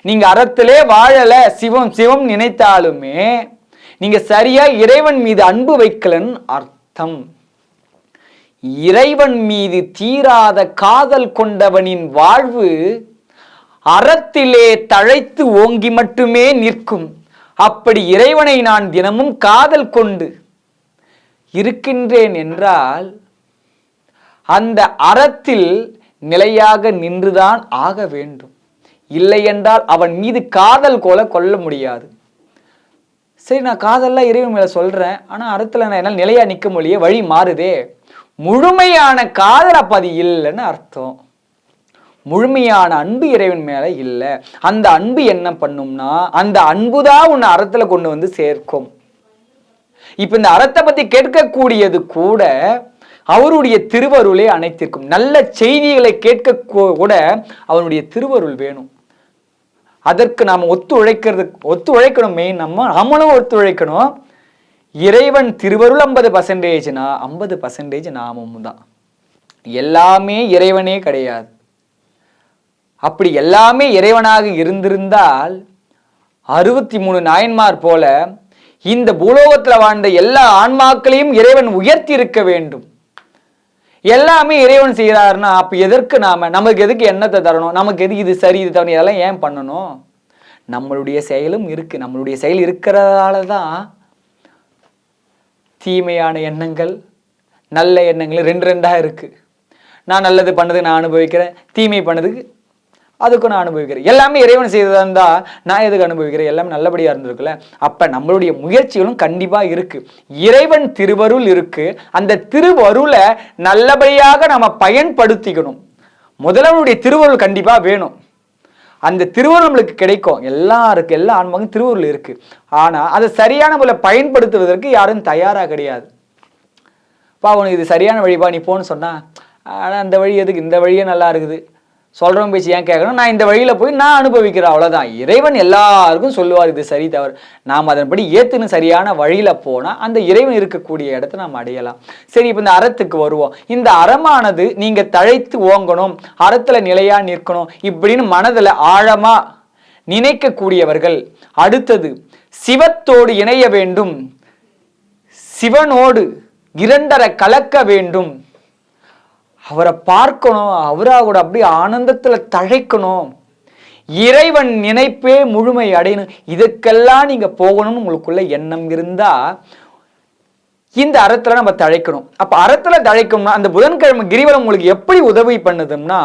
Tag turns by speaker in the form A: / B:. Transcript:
A: நீங்க அறத்திலே வாழல, சிவம் சிவம் நினைத்தாலுமே நீங்க சரியா இறைவன் மீது அன்பு வைக்கலன்னு அர்த்தம். இறைவன் மீது தீராத காதல் கொண்டவனின் வாழ்வு அறத்திலே தழைத்து ஓங்கி மட்டுமே நிற்கும். அப்படி இறைவனை நான் தினமும் காதல் கொண்டு இருக்கின்றேன் என்றால் அந்த அறத்தில் நிலையாக நின்றுதான் ஆக வேண்டும். இல்லை என்றால் அவன் மீது காதல் கொள்ள முடியாது. சரி, நான் காதல்லாம் இறைவன் மேல சொல்றேன், ஆனா அறத்துல நான் என்னால் நிலையா நிற்க முடியல, வழி மாறுதே. முழுமையான காதல் அப்ப அது இல்லைன்னு அர்த்தம். முழுமையான அன்பு இறைவன் மேல இல்லை. அந்த அன்பு என்ன பண்ணும்னா அந்த அன்புதான் உன்னை அறத்துல கொண்டு வந்து சேர்க்கும். இப்ப இந்த அறத்தை பத்தி கேட்கக்கூடியது கூட அவருடைய திருவருளே அனைத்திற்கும். நல்ல செய்திகளை கேட்க கூட அவருடைய திருவருள் வேணும். அதற்கு நாம் ஒத்துழைக்கணும். மெயின் நம்மளும் ஒத்துழைக்கணும். இறைவன் திருவருள் 50%னா 50% நாமும் தான். எல்லாமே இறைவனே கிடையாது. அப்படி எல்லாமே இறைவனாக இருந்திருந்தால் 63 நாயன்மார் போல இந்த பூலோகத்தில் வாழ்ந்த எல்லா ஆன்மாக்களையும் இறைவன் உயர்த்தி இருக்க வேண்டும். எல்லாமே இறைவன் செய்கிறாருன்னா அப்ப எதற்கு நமக்கு எதுக்கு எண்ணத்தை தரணும்? நமக்கு எதுக்கு இது சரி இது தவறு இதெல்லாம் ஏன் பண்ணணும்? நம்மளுடைய செயலும் இருக்கு. நம்மளுடைய செயல் இருக்கிறதால தான் தீமையான எண்ணங்கள் நல்ல எண்ணங்கள் ரெண்டா இருக்கு. நான் நல்லது பண்ணதுக்கு நான் அனுபவிக்கிறேன், தீமை பண்ணதுக்கு அதுக்கும் நான் அனுபவிக்கிறேன். எல்லாமே இறைவன் செய்ததா இருந்தா நான் எதுக்கு அனுபவிக்கிறேன்? எல்லாமே நல்லபடியா இருந்திருக்குல்ல. அப்ப நம்மளுடைய முயற்சிகளும் கண்டிப்பா இருக்கு. இறைவன் திருவருள் இருக்கு. அந்த திருவருளை நல்லபடியாக நம்ம பயன்படுத்திக்கணும். முதல்வனுடைய திருவருள் கண்டிப்பா வேணும். அந்த திருவருள் நம்மளுக்கு கிடைக்கும். எல்லா ஆன்மாவும் திருவருள் இருக்கு. ஆனா அதை சரியான முறையில் பயன்படுத்துவதற்கு யாரும் தயாரா கிடையாது. உனக்கு இது சரியான வழிபா, நீ போன்னு சொன்னா ஆனா அந்த வழி எதுக்கு, இந்த வழியே நல்லா இருக்குது, சொல்றவன் பேச்சு ஏன் கேட்கணும், நான் இந்த வழியில போய் நான் அனுபவிக்கிறேன், அவ்வளவுதான். இறைவன் எல்லாருக்கும் சொல்லுவார் இது சரி தவறு. நாம் அதன்படி ஏத்துன்னு சரியான வழியில போனா அந்த இறைவன் இருக்கக்கூடிய இடத்தை நாம் அடையலாம். சரி, இப்ப இந்த அறத்துக்கு வருவோம். இந்த அறமானது நீங்க தழைத்து ஓங்கணும், அறத்துல நிலையா நிற்கணும் இப்படின்னு மனதுல ஆழமா நினைக்கக்கூடியவர்கள் அடுத்தது சிவத்தோடு இணைய வேண்டும், சிவனோடு இரண்டரை கலக்க வேண்டும், அவரை பார்க்கணும், அவரோட அப்படியே ஆனந்தத்துல தழைக்கணும், இறைவன் நினைப்பே முழுமை அடையணும். இதுக்கெல்லாம் நீங்க போகணும்னு உங்களுக்குள்ள எண்ணம் இருந்தா இந்த அறத்துல நம்ம தழைக்கணும். அப்ப அறத்துல தழைக்கணும்னா அந்த புதன்கிழமை கிரிவலம் உங்களுக்கு எப்படி உதவி பண்ணுதுன்னா